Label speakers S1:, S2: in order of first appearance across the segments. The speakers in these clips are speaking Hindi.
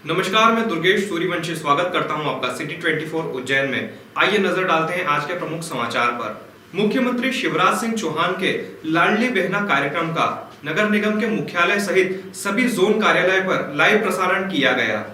S1: नमस्कार, मैं दुर्गेश सूर्यवंशी स्वागत करता हूं आपका सिटी 24 उज्जैन में। आइए नजर डालते हैं आज के प्रमुख समाचार पर। मुख्यमंत्री शिवराज सिंह चौहान के लाडली बहना कार्यक्रम का नगर निगम के मुख्यालय सहित सभी जोन कार्यालय पर लाइव प्रसारण किया गया।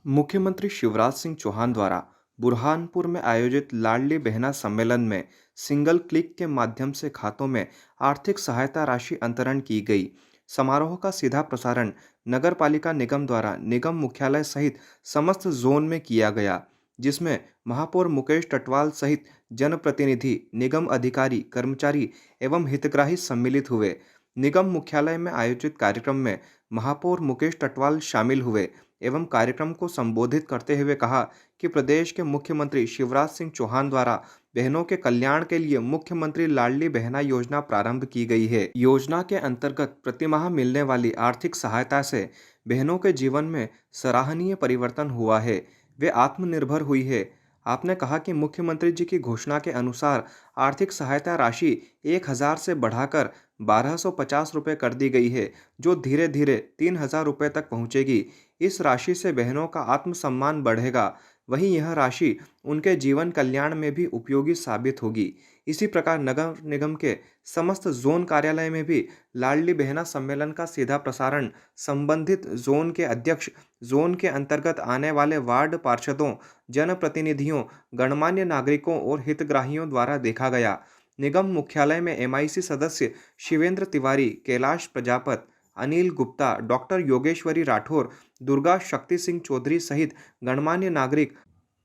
S2: मुख्यमंत्री शिवराज सिंह चौहान द्वारा बुरहानपुर में आयोजित लाडली बहना सम्मेलन में सिंगल क्लिक के माध्यम से खातों में आर्थिक सहायता राशि अंतरण की गई। समारोह का सीधा प्रसारण नगर पालिका निगम द्वारा निगम मुख्यालय सहित समस्त जोन में किया गया, जिसमें महापौर मुकेश टटवाल सहित जनप्रतिनिधि, निगम अधिकारी, कर्मचारी एवं हितग्राही सम्मिलित हुए। निगम मुख्यालय में आयोजित कार्यक्रम में महापौर मुकेश टटवाल शामिल हुए एवं कार्यक्रम को संबोधित करते हुए कहा कि प्रदेश के मुख्यमंत्री शिवराज सिंह चौहान द्वारा बहनों के कल्याण के लिए मुख्यमंत्री लाडली बहना योजना प्रारंभ की गई है। योजना के अंतर्गत प्रतिमाह मिलने वाली आर्थिक सहायता से बहनों के जीवन में सराहनीय परिवर्तन हुआ है, वे आत्मनिर्भर हुई है। आपने कहा कि मुख्यमंत्री जी की घोषणा के अनुसार आर्थिक सहायता राशि 1000 से बढ़ाकर 1250 रुपये कर दी गई है, जो धीरे धीरे 3000 रुपये तक पहुंचेगी। इस राशि से बहनों का आत्मसम्मान बढ़ेगा, वहीं यह राशि उनके जीवन कल्याण में भी उपयोगी साबित होगी। इसी प्रकार नगर निगम के समस्त जोन कार्यालय में भी लाडली बहना सम्मेलन का सीधा प्रसारण संबंधित जोन के अध्यक्ष, जोन के अंतर्गत आने वाले वार्ड पार्षदों, जनप्रतिनिधियों, गणमान्य नागरिकों और हितग्राहियों द्वारा देखा गया। निगम मुख्यालय में MIC सदस्य शिवेंद्र तिवारी, कैलाश प्रजापत, अनिल गुप्ता, डॉक्टर योगेश्वरी राठौर, दुर्गा शक्ति सिंह चौधरी सहित गणमान्य नागरिक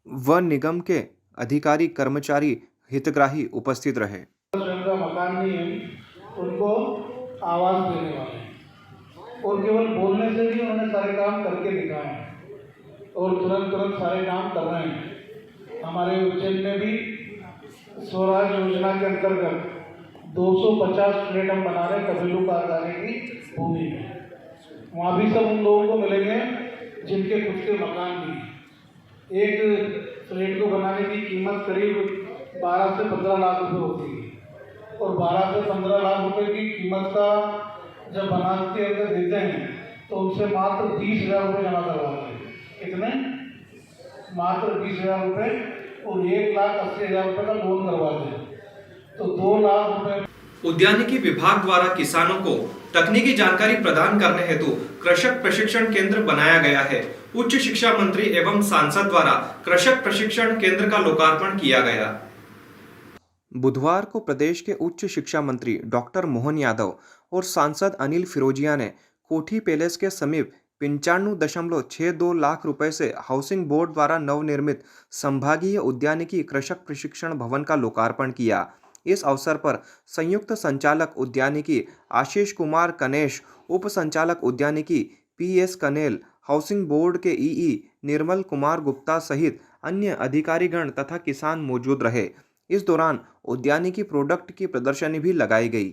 S2: व निगम के अधिकारी, कर्मचारी, हितग्राही उपस्थित रहे।
S3: स्वयं का मकान नहीं है, उनको आवाज देने वाले हैं और केवल बोलने से भी उन्होंने सारे काम करके दिखाए हैं और तुरंत सारे काम कर रहे हैं। हमारे उज्जैन में भी स्वराज योजना के अंतर्गत 250 फ्लैट हम बना रहे हैं कबीलू कारखाने की भूमि में। वहाँ भी सब उन लोगों को मिलेंगे जिनके खुद के मकान भी हैं। एक फ्लैट को बनाने की कीमत करीब 12 से 15 लाख रुपए होती है और 12 से 15 लाख रुपए की कीमत का जब बनाते अगर देते हैं तो उनसे मात्र 20,000 रुपये जमा करवाते हैं। कितने? मात्र 20,000 रुपये और 1,80,000 रुपये का लोन करवाते हैं, तो 2 लाख रुपये।
S1: उद्यानिकी विभाग द्वारा किसानों को तकनीकी जानकारी प्रदान करने हेतु कृषक प्रशिक्षण केंद्र बनाया गया है। उच्च शिक्षा मंत्री एवं सांसद द्वारा कृषक प्रशिक्षण केंद्र का लोकार्पण किया गया।
S2: बुधवार को प्रदेश के उच्च शिक्षा मंत्री डॉक्टर मोहन यादव और सांसद अनिल फिरोजिया ने कोठी पैलेस के समीप 95.62 लाख रुपए से हाउसिंग बोर्ड द्वारा नवनिर्मित संभागीय उद्यानिकी कृषक प्रशिक्षण भवन का लोकार्पण किया। इस अवसर पर संयुक्त संचालक उद्यानिकी आशीष कुमार कनेश, उप संचालक उद्यानिकी PS कनेल, हाउसिंग बोर्ड के EE निर्मल कुमार गुप्ता सहित अन्य अधिकारीगण तथा किसान मौजूद रहे। इस दौरान उद्यानिकी प्रोडक्ट की प्रदर्शनी भी लगाई गई।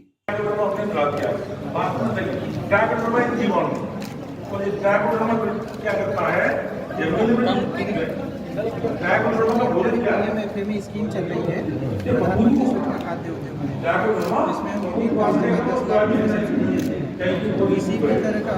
S4: स्कीम चल रही है प्रधानमंत्री सूक्ष्म खाद्य उद्यम, जिसमें हम 10 लाख इसी की तरह का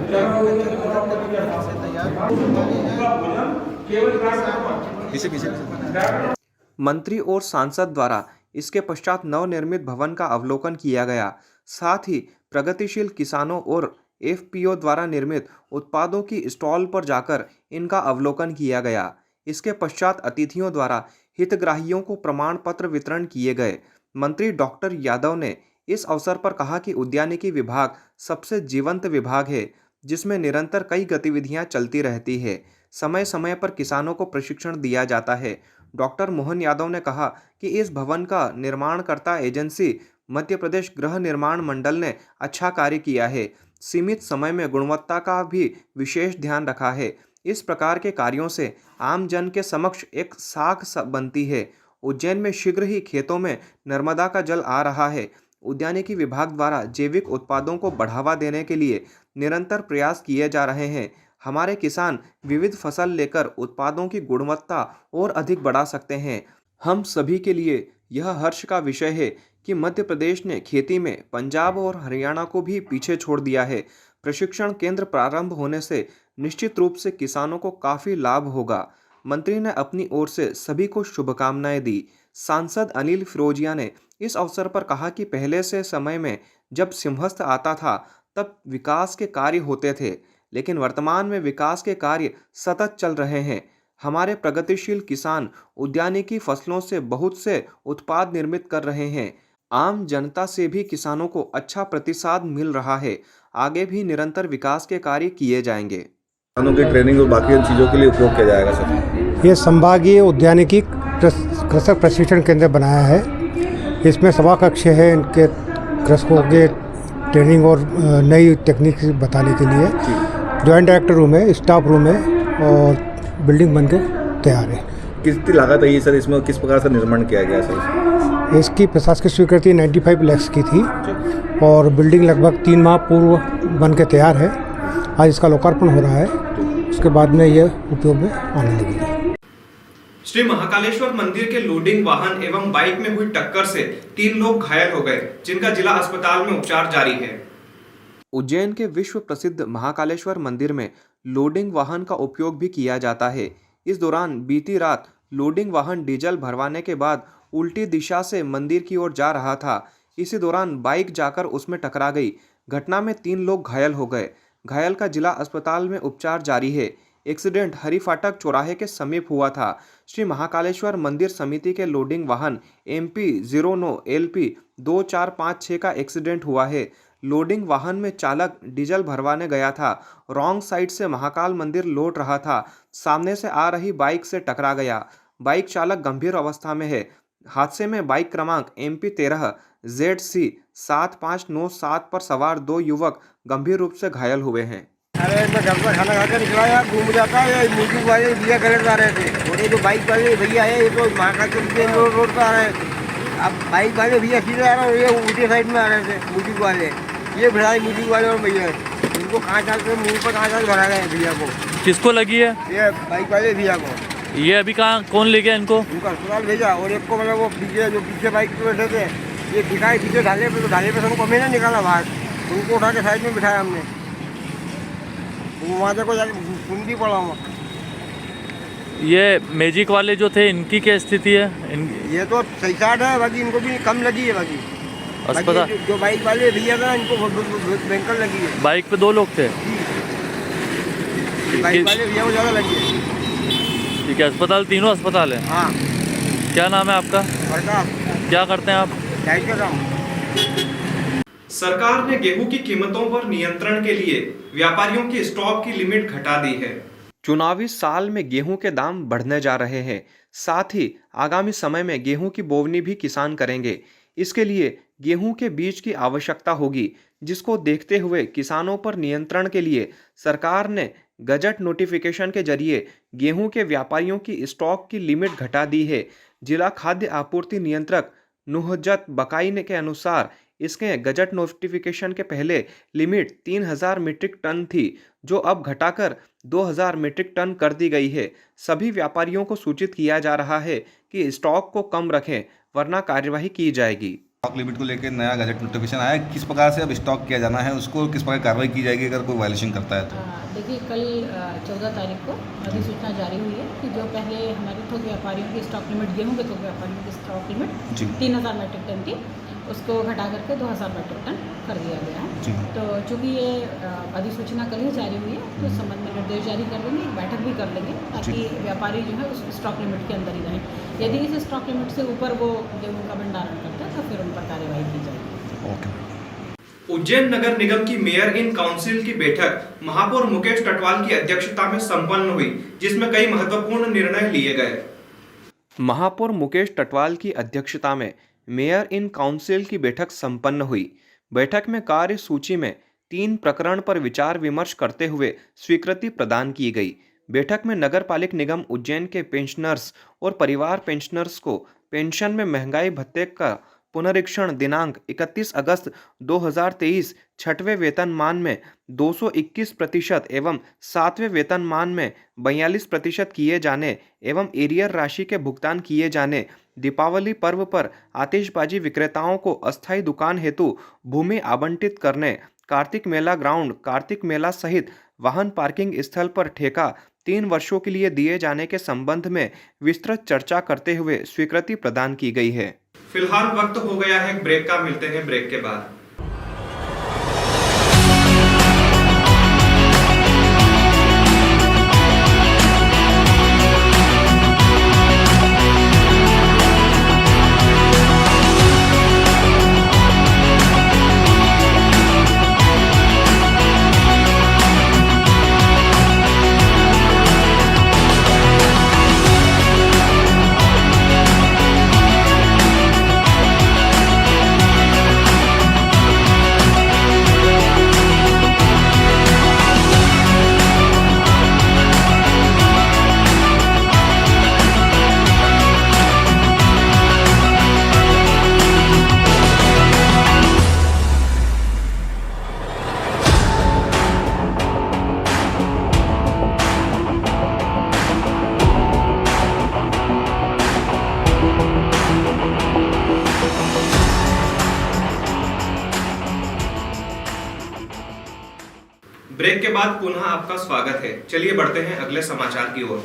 S4: तैयार।
S2: मंत्री और सांसद द्वारा इसके पश्चात नवनिर्मित भवन का अवलोकन किया गया। साथ ही प्रगतिशील किसानों और FPO द्वारा निर्मित उत्पादों की स्टॉल पर जाकर इनका अवलोकन किया गया। इसके पश्चात अतिथियों द्वारा हितग्राहियों को प्रमाण पत्र वितरण किए गए। मंत्री डॉक्टर यादव ने इस अवसर पर कहा कि उद्यानिकी विभाग सबसे जीवंत विभाग है, जिसमें निरंतर कई गतिविधियां चलती रहती है। समय समय पर किसानों को प्रशिक्षण दिया जाता है। डॉक्टर मोहन यादव ने कहा कि इस भवन का निर्माणकर्ता एजेंसी मध्य प्रदेश गृह निर्माण मंडल ने अच्छा कार्य किया है। सीमित समय में गुणवत्ता का भी विशेष ध्यान रखा है। इस प्रकार के कार्यों से आम जन के समक्ष एक साख बनती है उज्जैन में शीघ्र ही खेतों में नर्मदा का जल आ रहा है। उद्यानिकी विभाग द्वारा जैविक उत्पादों को बढ़ावा देने के लिए निरंतर प्रयास किए जा रहे हैं। हमारे किसान विविध फसल लेकर उत्पादों की गुणवत्ता और अधिक बढ़ा सकते हैं। हम सभी के लिए यह हर्ष का विषय है कि मध्य प्रदेश ने खेती में पंजाब और हरियाणा को भी पीछे छोड़ दिया है। प्रशिक्षण केंद्र प्रारंभ होने से निश्चित रूप से किसानों को काफ़ी लाभ होगा। मंत्री ने अपनी ओर से सभी को शुभकामनाएं दी। सांसद अनिल फिरोजिया ने इस अवसर पर कहा कि पहले से समय में जब सिंहस्थ आता था तब विकास के कार्य होते थे, लेकिन वर्तमान में विकास के कार्य सतत चल रहे हैं। हमारे प्रगतिशील किसान उद्यानिकी फसलों से बहुत से उत्पाद निर्मित कर रहे हैं। आम जनता से भी किसानों को अच्छा प्रतिसाद मिल रहा है। आगे भी निरंतर विकास के कार्य किए जाएंगे।
S5: किसानों की ट्रेनिंग और बाकी चीज़ों के लिए उपयोग किया जाएगा सर।
S6: ये संभागीय उद्यानिकी कृषक प्रशिक्षण केंद्र बनाया है। इसमें सभा कक्ष है इनके कृषकों के ट्रेनिंग और नई तकनीक बताने के लिए। जॉइंट डायरेक्टर रूम है, स्टाफ रूम है और बिल्डिंग बनके तैयार है।
S5: कितनी लागत है ये सर, इसमें किस प्रकार से निर्माण किया गया सर?
S6: इसकी प्रशासकीय स्वीकृति 95 लाख की थी और बिल्डिंग लगभग 3 माह पूर्व बन के तैयार है। आज इसका लोकार्पण हो रहा है, उसके बाद में यह उपयोग में आने लगेगी।
S1: श्री महाकालेश्वर मंदिर के लोडिंग वाहन एवं बाइक में हुई टक्कर से 3 लोग घायल हो गए, जिनका जिला अस्पताल में उपचार जारी है।
S2: उज्जैन के विश्व प्रसिद्ध महाकालेश्वर मंदिर में लोडिंग वाहन का उपयोग भी किया जाता है। इस दौरान बीती रात लोडिंग वाहन डीजल भरवाने के बाद उल्टी दिशा से मंदिर की ओर जा रहा था। इसी दौरान बाइक जाकर उसमें टकरा गई। घटना में 3 लोग घायल हो गए। घायल का जिला अस्पताल में उपचार जारी है। एक्सीडेंट हरी फाटक चौराहे के समीप हुआ था। श्री महाकालेश्वर मंदिर समिति के लोडिंग वाहन MP 09 LP 2456 का एक्सीडेंट हुआ है। लोडिंग वाहन में चालक डीजल भरवाने गया था। रॉन्ग साइड से महाकाल मंदिर लौट रहा था। सामने से आ रही बाइक से टकरा गया। बाइक चालक गंभीर अवस्था में है। हादसे में बाइक क्रमांक MP 13 ZC 7597 पर सवार 2 युवक गंभीर रूप से घायल हुए हैं।
S7: अरे मैं घर पर खाना खाकर निकला यार, घूम जाता है। म्यूजिक वाले भैया गलत आ रहे थे और ये जो बाइक वाले भैया है ये तो महाकाल रोड पर आ रहे हैं। अब बाइक वाले भैया सीधे आ रहे हैं, ये उल्टी साइड में आ रहे थे म्यूजिक वाले। ये भिड़ाई म्यूजिक वाले और भैया इनको कहाँ चालते मुँह पर कहाँ चाल भरा गए भैया को।
S8: किसको लगी है?
S7: ये बाइक वाले भैया को।
S8: ये अभी कहाँ कौन ले गया इनको?
S7: उनका अस्पताल भेजा और एक को मतलब वो पीछे जो पीछे बाइक पे बैठे थे ये दिखाए पीछे ढाले पे, तो ढाले पे हमको मैंने निकाला बाहर, उनको उठा के साइड में बिठाया हमने। वहाँ देखो जाके सुन भी पड़ा हुआ।
S8: ये मैजिक वाले जो थे इनकी क्या स्थिति है?
S7: ये तो सही साठ है, बाकी इनको भी कम लगी है। बाकी
S8: अस्पताल
S7: जो बाइक वाले भैया था इनको भयंकर लगी है।
S8: बाइक पे 2 लोग थे।
S7: बाइक वाले भैया को ज़्यादा लगी है।
S8: ठीक है, अस्पताल तीनों अस्पताल है।
S7: हाँ।
S8: क्या नाम है आपका?
S7: प्रताप।
S8: क्या करते हैं आप?
S7: डाइट का काम।
S1: सरकार ने गेहूं की कीमतों पर नियंत्रण के लिए व्यापारियों की स्टॉक की लिमिट घटा दी है।
S2: चुनावी साल में गेहूं के दाम बढ़ने जा रहे हैं। साथ ही आगामी समय में गेहूं की बोवनी भी किसान करेंगे। इसके लिए गेहूं के बीज की आवश्यकता होगी, जिसको देखते हुए किसानों पर नियंत्रण के लिए सरकार ने गजट नोटिफिकेशन के जरिए गेहूं के व्यापारियों की स्टॉक की लिमिट घटा दी है। जिला खाद्य आपूर्ति नियंत्रक नुहजत बकाई के अनुसार इसके गजट नोटिफिकेशन के पहले लिमिट 3000 मीट्रिक टन थी, जो अब घटाकर 2000 मीट्रिक टन कर दी गई है। सभी व्यापारियों को सूचित किया जा रहा है कि स्टॉक को कम रखें, वरना कार्यवाही की जाएगी।
S5: स्टॉक लिमिट को लेकर नया गजट नोटिफिकेशन आया, किस प्रकार से अब स्टॉक किया जाना है, उसको किस प्रकार कार्रवाई की जाएगी अगर कोई वायलेशन करता है तो?
S9: देखिए, कल 14 तारीख को अधिसूचना जारी हुई है कि जो पहले हमारे थोक व्यापारियों की स्टॉक लिमिट, गेहूं के थोक व्यापारियों की स्टॉक लिमिट 3000 मीट्रिक टन थी, उसको घटा करके 2000 मीट्रिक टन कर दिया गया है। तो चूँकि ये अधिसूचना कल ही जारी हुई है, तो इस संबंध में निर्देश जारी कर देंगे, एक बैठक भी कर लेंगे, ताकि व्यापारी जो है उस स्टॉक लिमिट के अंदर ही रहें। यदि इस स्टॉक लिमिट से ऊपर वो गेहूँ का भंडारण करते हैं तो फिर उन पर कार्यवाही की जाएगी।
S5: ओके।
S1: उज्जैन नगर निगम की मेयर इन काउंसिल की बैठक महापौर मुकेश टटवाल की अध्यक्षता में संपन्न हुई, जिसमें कई महत्वपूर्ण निर्णय लिए गए।
S2: महापौर मुकेश टटवाल की अध्यक्षता में मेयर इन काउंसिल की बैठक संपन्न हुई। बैठक में कार्य सूची में 3 प्रकरण पर विचार विमर्श करते हुए स्वीकृति प्रदान की गई। बैठक में नगर पालिक निगम उज्जैन के पेंशनर्स और परिवार पेंशनर्स को पेंशन में महंगाई भत्ते का पुनरीक्षण दिनांक 31 अगस्त 2023 छठवें वेतनमान में 221% एवं 7वें वेतनमान में 42% किए जाने एवं एरियर राशि के भुगतान किए जाने, दीपावली पर्व पर आतिशबाजी विक्रेताओं को अस्थायी दुकान हेतु भूमि आवंटित करने, कार्तिक मेला ग्राउंड, कार्तिक मेला सहित वाहन पार्किंग स्थल पर ठेका 3 वर्षों के लिए दिए जाने के संबंध में विस्तृत चर्चा करते हुए स्वीकृति प्रदान की गई है।
S1: फिलहाल वक्त हो गया है ब्रेक का, मिलते हैं ब्रेक के बाद। ब्रेक के बाद पुनः आपका स्वागत है। चलिए बढ़ते हैं अगले समाचार की ओर।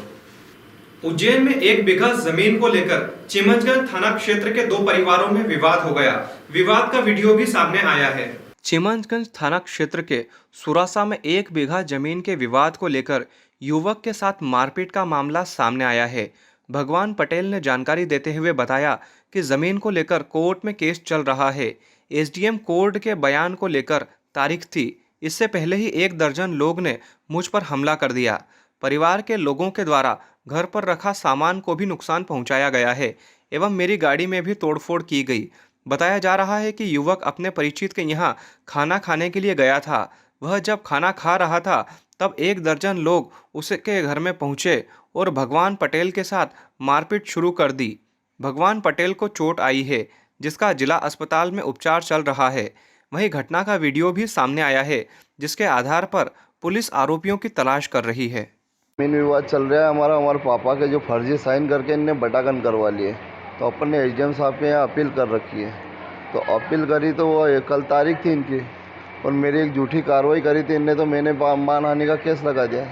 S1: उज्जैन में 1 बीघा जमीन को लेकर चिमंजगंज थाना क्षेत्र के 2 परिवारों में विवाद हो गया। विवाद का वीडियो भी सामने आया है।
S2: चिमंजगंज थाना क्षेत्र के सुरासा में 1 बीघा जमीन के विवाद को लेकर युवक के साथ मारपीट का मामला सामने आया है। भगवान पटेल ने जानकारी देते हुए बताया कि जमीन को लेकर कोर्ट में केस चल रहा है। एसडीएम कोर्ट के बयान को लेकर तारीख थी। इससे पहले ही 1 दर्जन लोग ने मुझ पर हमला कर दिया। परिवार के लोगों के द्वारा घर पर रखा सामान को भी नुकसान पहुंचाया गया है एवं मेरी गाड़ी में भी तोड़फोड़ की गई। बताया जा रहा है कि युवक अपने परिचित के यहां खाना खाने के लिए गया था। वह जब खाना खा रहा था तब 1 दर्जन लोग उसके घर में पहुंचे और भगवान पटेल के साथ मारपीट शुरू कर दी। भगवान पटेल को चोट आई है, जिसका जिला अस्पताल में उपचार चल रहा है। वहीं घटना का वीडियो भी सामने आया है, जिसके आधार पर पुलिस आरोपियों की तलाश कर रही है।
S10: जमीन विवाद चल रहा है हमारे पापा के जो फर्जी साइन करके इनने बटागन करवा लिए, तो अपन ने एसडीएम साहब के यहाँ अपील कर रखी है। तो अपील करी तो वो कल तारीख थी इनकी, और मेरी एक झूठी कार्रवाई करी थी इनने, तो मैंने मानहानि का केस लगा दिया।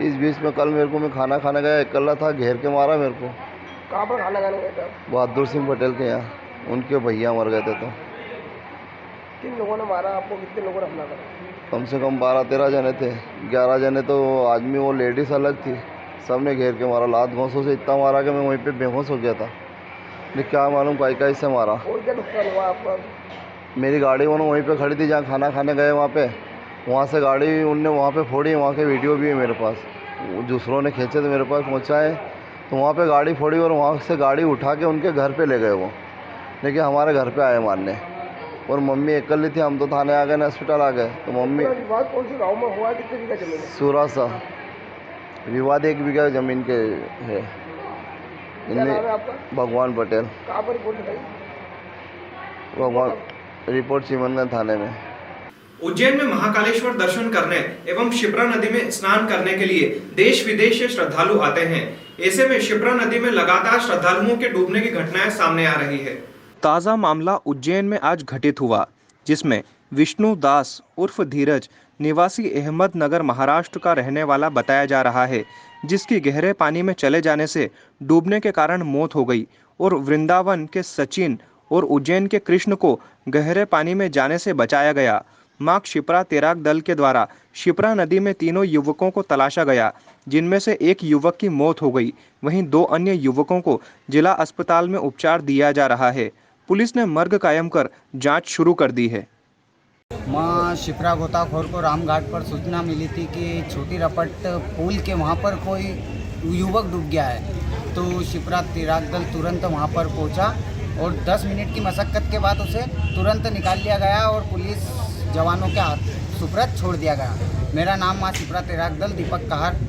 S10: इस बीच में कल मेरे को मैं खाना खाने गया, अकेला था, घेर के मारा मेरे को।
S7: कहाँ पर खाना खाने गए थे?
S10: बहादुर सिंह पटेल के यहाँ, उनके भैया मर गए थे। तो
S7: किन लोगों ने मारा आपको? कितने लोगों ने हमला करा?
S10: कम से कम 12-13 जने थे। 11 जने तो आदमी, वो लेडीज़ अलग थी। सबने घेर के मारा, लात घोंसों से इतना मारा कि मैं वहीं पे बेहोश हो गया था। लेकिन क्या मालूम काई से मारा।
S7: और क्या नुकसान हुआ आपका?
S10: मेरी गाड़ी उन्होंने वहीं पे खड़ी थी जहाँ खाना खाने गए, वहाँ से गाड़ी उनने वहाँ पे फोड़ी। वहाँ के वीडियो भी है मेरे पास, दूसरों ने खींचे तो मेरे पास पहुँचाए। तो वहाँ पे गाड़ी फोड़ी और वहाँ से गाड़ी उठा के उनके घर पे ले गए वो, लेकिन हमारे घर पे आए मारने। और मम्मी अकेली थी, हम तो थाने आ गए न, हॉस्पिटल आ गए। तो मम्मी
S7: विवाद कौन से गाँव में हुआ? कितने बीघा जमीन है?
S10: सुरासा विवाद 1 बीघा जमीन के है। भगवान पटेल।
S7: कहाँ पर रिपोर्ट लिखाई?
S10: भगवान रिपोर्ट चिमनगंज थाने में।
S1: उज्जैन में महाकालेश्वर दर्शन करने एवं शिप्रा नदी में स्नान करने के लिए देश विदेश से श्रद्धालु आते हैं। ऐसे में शिप्रा नदी में लगातार श्रद्धालुओं के डूबने की घटनाएं सामने आ रही है।
S2: ताज़ा मामला उज्जैन में आज घटित हुआ, जिसमें विष्णु दास उर्फ धीरज निवासी अहमदनगर महाराष्ट्र का रहने वाला बताया जा रहा है, जिसकी गहरे पानी में चले जाने से डूबने के कारण मौत हो गई। और वृंदावन के सचिन और उज्जैन के कृष्ण को गहरे पानी में जाने से बचाया गया। मां शिप्रा तैराक दल के द्वारा शिप्रा नदी में तीनों युवकों को तलाशा गया, जिनमें से एक युवक की मौत हो गई। वहीं 2 अन्य युवकों को जिला अस्पताल में उपचार दिया जा रहा है। पुलिस ने मर्ग कायम कर जांच शुरू कर दी है।
S11: मां शिप्रा गोताखोर को रामघाट पर सूचना मिली थी कि छोटी रपट पुल के वहां पर कोई युवक डूब गया है। तो शिप्रा तैराक दल तुरंत वहां पर पहुंचा और 10 मिनट की मशक्कत के बाद उसे तुरंत निकाल लिया गया और पुलिस जवानों के हाथ सुपुर्द छोड़ दिया गया। मेरा नाम मां शिप्रा तैराक दल दीपक कहार।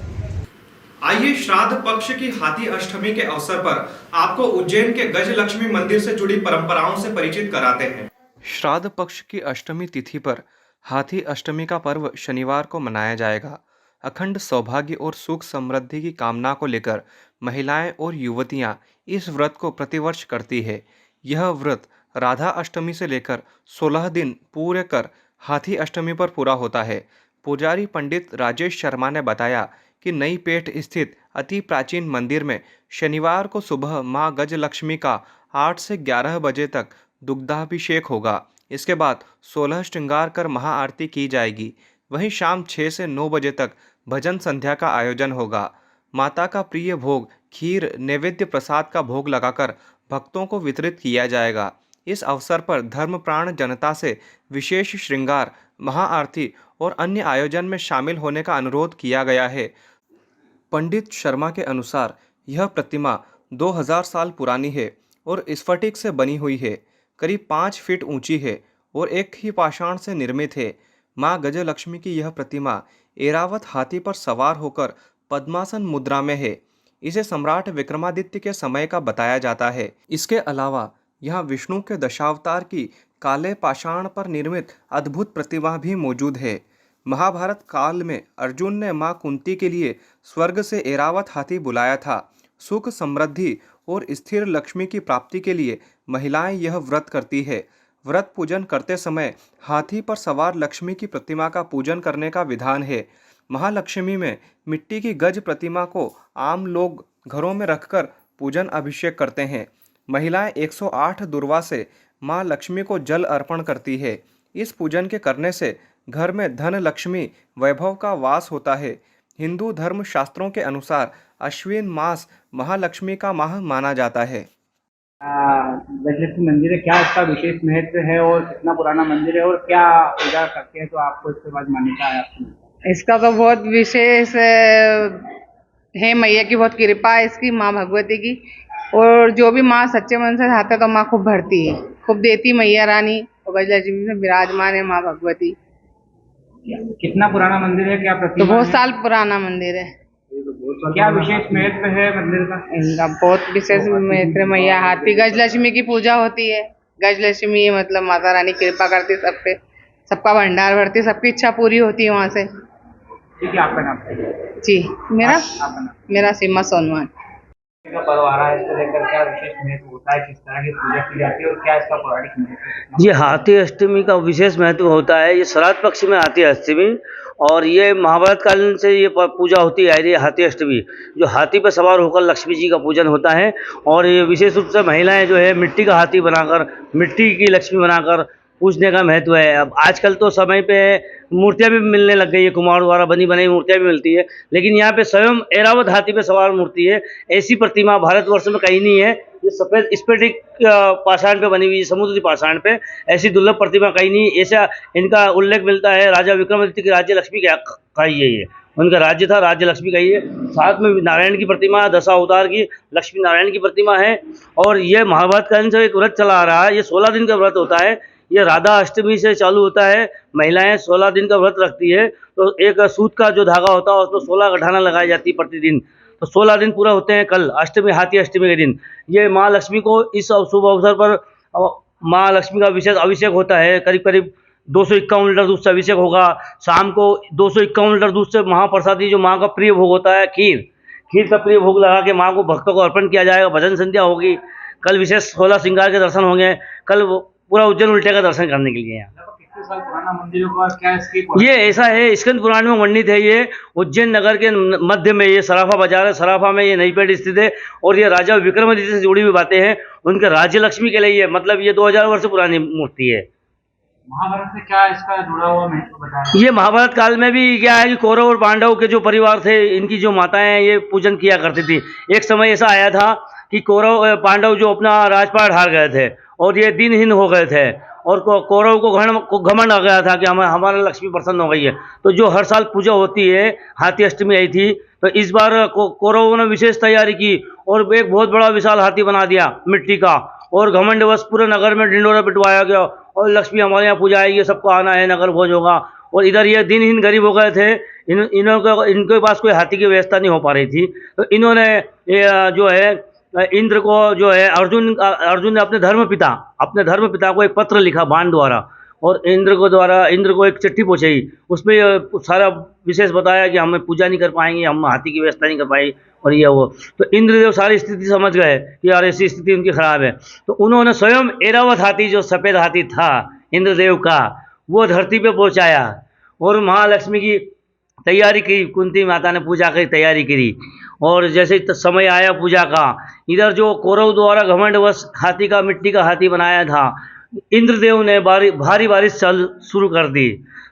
S1: आइए श्राद्ध पक्ष की हाथी अष्टमी के अवसर पर आपको उज्जैन के गजलक्ष्मी मंदिर से जुड़ी परंपराओं से परिचित कराते हैं।
S2: श्राद्ध पक्ष की अष्टमी तिथि पर हाथी अष्टमी का पर्व शनिवार को मनाया जाएगा। अखंड सौभाग्य और सुख समृद्धि की कामना को लेकर महिलाएं और युवतियां इस व्रत को प्रतिवर्ष करती है। यह व्रत राधा अष्टमी से लेकर 16 दिन पूरे कर हाथी अष्टमी पर पूरा होता है। पुजारी पंडित राजेश शर्मा ने बताया कि नई पेठ स्थित अति प्राचीन मंदिर में शनिवार को सुबह मां गजलक्ष्मी का 8 से 11 बजे तक दुग्धाभिषेक होगा। इसके बाद 16 श्रृंगार कर महाआरती की जाएगी। वहीं शाम 6 से 9 बजे तक भजन संध्या का आयोजन होगा। माता का प्रिय भोग खीर नैवेद्य प्रसाद का भोग लगाकर भक्तों को वितरित किया जाएगा। इस अवसर पर धर्मप्राण जनता से विशेष श्रृंगार, महाआरती और अन्य आयोजन में शामिल होने का अनुरोध किया गया है। पंडित शर्मा के अनुसार यह प्रतिमा 2000 साल पुरानी है और स्फटिक से बनी हुई है। करीब 5 फीट ऊंची है और एक ही पाषाण से निर्मित है। मां गजलक्ष्मी की यह प्रतिमा ऐरावत हाथी पर सवार होकर पद्मासन मुद्रा में है। इसे सम्राट विक्रमादित्य के समय का बताया जाता है। इसके अलावा यहाँ विष्णु के दशावतार की काले पाषाण पर निर्मित अद्भुत प्रतिमा भी मौजूद है। महाभारत काल में अर्जुन ने मां कुंती के लिए स्वर्ग से ऐरावत हाथी बुलाया था। सुख समृद्धि और स्थिर लक्ष्मी की प्राप्ति के लिए महिलाएं यह व्रत करती है। व्रत पूजन करते समय हाथी पर सवार लक्ष्मी की प्रतिमा का पूजन करने का विधान है। महालक्ष्मी में मिट्टी की गज प्रतिमा को आम लोग घरों में रखकर पूजन अभिषेक करते हैं। महिलाएं 108 दुर्वा से मां लक्ष्मी को जल अर्पण करती है। इस पूजन के करने से घर में धन लक्ष्मी वैभव का वास होता है। हिंदू धर्म शास्त्रों के अनुसार अश्विन मास महालक्ष्मी का माह माना जाता है।
S4: गजलक्ष्मी मंदिर है, क्या इसका विशेष महत्व है और कितना पुराना मंदिर है और क्या पूजा करते हैं तो आपको इसके बाद मान्यता है आपकी?
S12: इसका तो बहुत विशेष है, मैया की बहुत कृपा है इसकी, माँ भगवती की। और जो भी माँ सच्चे मन से चाहता है तो माँ खूब भरती है, खूब देती मैया रानी। और गजलक्ष्मी में विराजमान है माँ भगवती।
S4: कितना पुराना मंदिर है? क्या
S12: तो
S4: प्रतिमा
S12: बहुत
S4: है?
S12: साल पुराना मंदिर है।
S4: क्या विशेष महत्व है मंदिर का?
S12: इनका बहुत विशेष महत्व है। मैया हाथी गजलक्ष्मी की पूजा होती है। गजलक्ष्मी मतलब माता रानी कृपा करती सब पे, सबका भंडार भरती, सबकी इच्छा पूरी होती है वहाँ से।
S4: ठीक है, आपका नाम बताइए।
S12: जी, मेरा
S4: आपका नाम?
S12: मेरा सीमा सोनवान।
S4: का पर्व आ रहा है, इसको लेकर क्या विशेष महत्व होता है, किस तरह की पूजा की जाती है और क्या इसका पौराणिक महत्व है?
S7: ये हाथी अष्टमी का विशेष महत्व होता है। ये श्राद्ध पक्ष में आती है अष्टमी और ये महाभारत काल से ये पूजा होती है। ये हाथी अष्टमी जो हाथी पर सवार होकर लक्ष्मी जी का पूजन होता है और ये विशेष रूप से महिलाएं जो है मिट्टी का हाथी बनाकर, मिट्टी की लक्ष्मी बनाकर पूजने का महत्व है। अब आजकल तो समय पे मूर्तियां भी मिलने लग गई है, कुम्हार द्वारा बनी बनाई मूर्तियां भी मिलती है, लेकिन यहाँ पे स्वयं ऐरावत हाथी पे सवार मूर्ति है। ऐसी प्रतिमा भारतवर्ष में कहीं नहीं है। ये सफ़ेद स्फटिक पाषाण पे बनी हुई है, समुद्री पाषाण पे। ऐसी दुर्लभ प्रतिमा कहीं नहीं। ऐसा इनका उल्लेख मिलता है राजा विक्रमादित्य की राज्य लक्ष्मी का ही है। ये उनका राज्य था, राज्य लक्ष्मी का ही है। साथ में नारायण की प्रतिमा, दशा अवतार की लक्ष्मी नारायण की प्रतिमा है। और ये महाभारत काल से एक व्रत चला आ रहा है। ये 16 दिन का व्रत होता है। ये राधा अष्टमी से चालू होता है। महिलाएं 16 दिन का व्रत रखती है। तो एक सूत का जो धागा होता है उसमें 16 गठाना लगाई जाती है प्रतिदिन। तो 16 दिन पूरा होते हैं कल अष्टमी, हाथी अष्टमी के दिन। ये माँ लक्ष्मी को इस शुभ अवसर पर माँ लक्ष्मी का विशेष अभिषेक होता है। करीब करीब 251 लीटर दूध से अभिषेक होगा। शाम को 251 लीटर दूध से महाप्रसादी जो माँ का प्रिय भोग होता है खीर का प्रिय भोग लगा के माँ को भक्तों को अर्पण किया जाएगा। भजन संध्या होगी। कल विशेष 16 श्रृंगार के दर्शन होंगे। कल पूरा उज्जैन उल्टे का दर्शन करने के लिए यहाँ।
S4: कितने साल पुराना मंदिर होगा, क्या इसकी?
S7: ये ऐसा है, स्कंद पुराण में वर्णित है। ये उज्जैन नगर के मध्य में ये सराफा बाजार है। सराफा में ये नई पेठ स्थित है और ये राजा विक्रमादित्य से जुड़ी हुई बातें हैं। उनके राज्य लक्ष्मी के लिए मतलब ये 2000 वर्ष पुरानी मूर्ति है।
S4: महाभारत से क्या इसका जुड़ा हुआ महत्व बताया?
S7: ये महाभारत काल में भी क्या है कि कौरव और पांडव के जो परिवार थे, इनकी जो माताएं हैं ये पूजन किया करती थी। एक समय ऐसा आया था कि कौरव पांडव जो अपना राजपाट हार गए थे और ये दिनहीन हो गए थे और कौरव को घमंड आ गया था कि हमारा लक्ष्मी प्रसन्न हो गई है। तो जो हर साल पूजा होती है, हाथी अष्टमी आई थी, तो इस बार कौरवों ने विशेष तैयारी की और एक बहुत बड़ा विशाल हाथी बना दिया मिट्टी का और घमंडवश पूरे नगर में ढिंडोरा पिटवाया गया और लक्ष्मी हमारे यहाँ पूजा आएगी, सबको आना है, नगर भोज होगा। और इधर ये दिनहीन गरीब हो गए थे। इनके पास कोई हाथी की व्यवस्था नहीं हो पा रही थी, तो इन्होंने जो है इंद्र को जो है अर्जुन ने अपने धर्मपिता को एक पत्र लिखा बाण द्वारा, और इंद्र को एक चिट्ठी पहुंचाई। उसमें सारा विशेष बताया कि हमें पूजा नहीं कर पाएंगे, हम हाथी की व्यवस्था नहीं कर पाएंगे और ये वो। तो इंद्रदेव सारी स्थिति समझ गए कि यार ऐसी स्थिति उनकी खराब है, तो उन्होंने स्वयं ऐरावत हाथी, जो सफ़ेद हाथी था इंद्रदेव का, वो धरती पे पहुंचाया और महालक्ष्मी की तैयारी की। कुंती माता ने पूजा की तैयारी करी, और जैसे समय आया पूजा का, इधर जो कौरव द्वारा घमंडवश हाथी का, मिट्टी का हाथी बनाया था, इंद्रदेव ने भारी बारिश शुरू कर दी।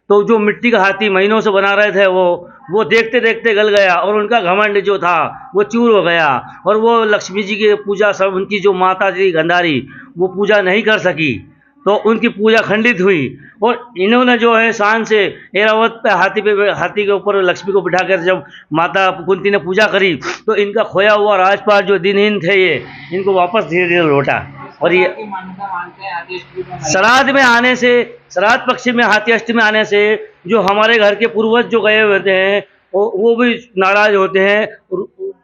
S7: तो जो मिट्टी का हाथी महीनों से बना रहे थे वो देखते देखते गल गया, और उनका घमंड जो था वो चूर हो गया, और वो लक्ष्मी जी की पूजा, सब उनकी जो माता जी गंधारी, वो पूजा नहीं कर सकी, तो उनकी पूजा खंडित हुई। और इन्होंने जो है शान से ऐरावत पे हाथी के ऊपर लक्ष्मी को बिठाकर जब माता कुंती ने पूजा करी, तो इनका खोया हुआ राजपाट जो दिनहीन थे ये, इनको वापस धीरे धीरे लौटा। और ये श्राद्ध पक्ष में हाथी अष्टमी आने से जो हमारे घर के पूर्वज जो गए होते हैं वो भी नाराज होते हैं,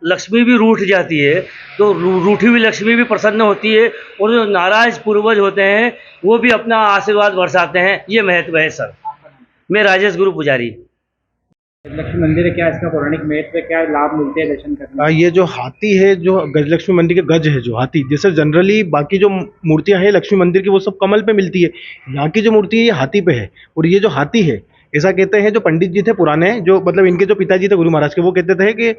S7: लक्ष्मी भी रूठ जाती है, तो रूठी हुई लक्ष्मी भी प्रसन्न होती है, और जो नाराज पूर्वज होते हैं वो भी अपना आशीर्वाद बरसाते हैं। ये महत्व है सर। मैं राजेश गुरु पुजारी।
S4: गजलक्ष्मी मंदिर है, क्या इसका पौराणिक महत्व है, क्या लाभ मिलते हैं दर्शन करने?
S6: ये जो हाथी है, जो गजलक्ष्मी मंदिर के गज है, जो हाथी, जैसे जनरली बाकी जो मूर्तियां हैं लक्ष्मी मंदिर की वो सब कमल पे मिलती है, यहाँ की जो मूर्ति है ये हाथी पे है। और ये जो हाथी है, ऐसा कहते हैं जो पंडित जी थे पुराने, जो मतलब इनके जो पिताजी थे गुरु महाराज के, वो कहते थे कि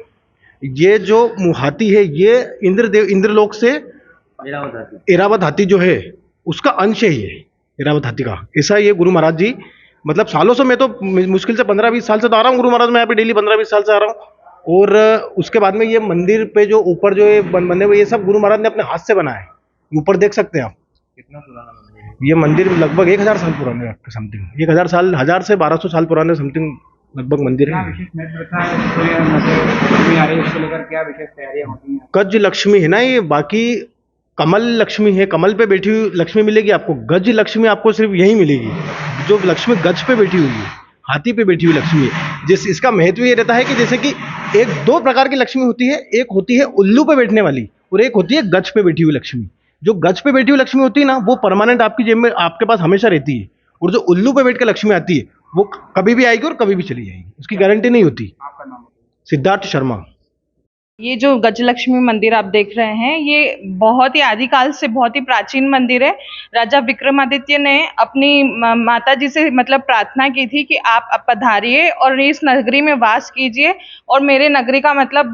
S6: ये जो हाथी है ये इंद्रलोक से ऐरावत हाथी जो है उसका अंश है, ये ऐरावत हाथी का। ऐसा ये गुरु महाराज जी, मतलब सालों से, मैं तो मुश्किल से 15-20 साल से तो आ रहा हूँ गुरु महाराज, मैं यहाँ पे डेली 15-20 साल से आ रहा हूँ। और उसके बाद में ये मंदिर पे जो ऊपर जो ये बने हुए, ये सब गुरु महाराज ने अपने हाथ से बनाया है। ऊपर देख सकते हैं आप, कितना पुराना मंदिर है ये। मंदिर लगभग 1000 साल पुराने समथिंग, 1000 साल, 1000 से 1200 साल पुराने समथिंग लगभग मंदिर है। गज लक्ष्मी है ना ये, बाकी कमल लक्ष्मी है, कमल पे बैठी हुई लक्ष्मी मिलेगी आपको, गज लक्ष्मी आपको सिर्फ यही मिलेगी, जो लक्ष्मी गज पे बैठी हुई है, हाथी पे बैठी हुई लक्ष्मी है। जिस इसका महत्व ये रहता है कि जैसे कि दो प्रकार की लक्ष्मी होती है, एक होती है उल्लू पे बैठने वाली और एक होती है गज पे बैठी हुई लक्ष्मी। जो गज पे बैठी हुई लक्ष्मी होती है ना, वो परमानेंट आपकी जेब में, आपके पास हमेशा रहती है, और जो उल्लू पे बैठ के लक्ष्मी आती है वो कभी भी आएगी और कभी भी चली जाएगी, उसकी गारंटी नहीं होती। आपका नाम? सिद्धार्थ शर्मा।
S12: ये जो गजलक्ष्मी मंदिर आप देख रहे हैं, ये बहुत ही आदिकाल से बहुत ही प्राचीन मंदिर है। राजा विक्रमादित्य ने अपनी माता जी से मतलब प्रार्थना की थी कि आप पधारिए और इस नगरी में वास कीजिए और मेरे नगरी का मतलब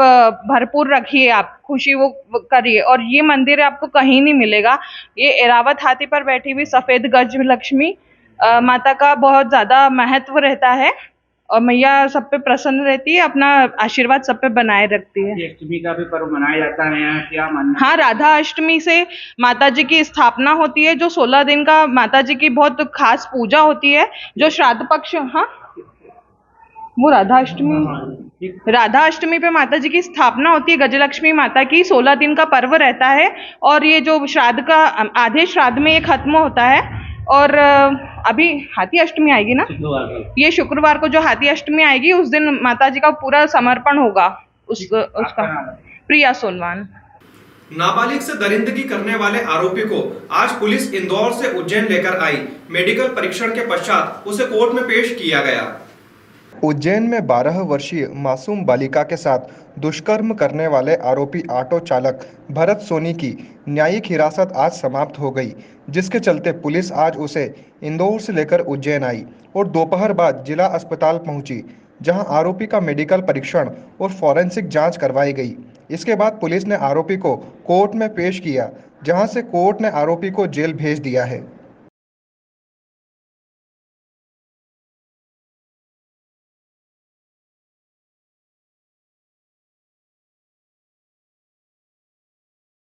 S12: भरपूर रखिए, आप खुशी वो करिए। और ये मंदिर आपको कहीं नहीं मिलेगा। ये ऐरावत हाथी पर बैठी हुई सफ़ेद गज लक्ष्मी माता का बहुत ज़्यादा महत्व रहता है, और मैया सब पे प्रसन्न रहती है, अपना आशीर्वाद सब पे बनाए रखती है।
S4: अष्टमी का भी पर्व मनाया जाता है यहाँ, क्या मानना?
S12: हाँ, राधा अष्टमी से माता जी की स्थापना होती है, जो 16 दिन का माता जी की बहुत खास पूजा होती है, जो श्राद्ध पक्ष, हाँ वो राधा अष्टमी पे माता जी की स्थापना होती है। गजलक्ष्मी माता की 16 दिन का पर्व रहता है, और ये जो श्राद्ध का आधे श्राद्ध में ये खत्म होता है। और अभी हाथी अष्टमी आएगी ना, ये शुक्रवार को जो हाथी अष्टमी आएगी उस दिन माता जी का पूरा समर्पण होगा उसका। प्रिया सोनवान।
S1: नाबालिग से दरिंदगी करने वाले आरोपी को आज पुलिस इंदौर से उज्जैन लेकर आई। मेडिकल परीक्षण के पश्चात उसे कोर्ट में पेश किया गया।
S2: उज्जैन में 12 वर्षीय मासूम बालिका के साथ दुष्कर्म करने वाले आरोपी ऑटो चालक भरत सोनी की न्यायिक हिरासत आज समाप्त हो गई, जिसके चलते पुलिस आज उसे इंदौर से लेकर उज्जैन आई और दोपहर बाद जिला अस्पताल पहुंची, जहां आरोपी का मेडिकल परीक्षण और फॉरेंसिक जांच करवाई गई। इसके बाद पुलिस ने आरोपी को कोर्ट में पेश किया, जहां से कोर्ट ने आरोपी को जेल भेज दिया है।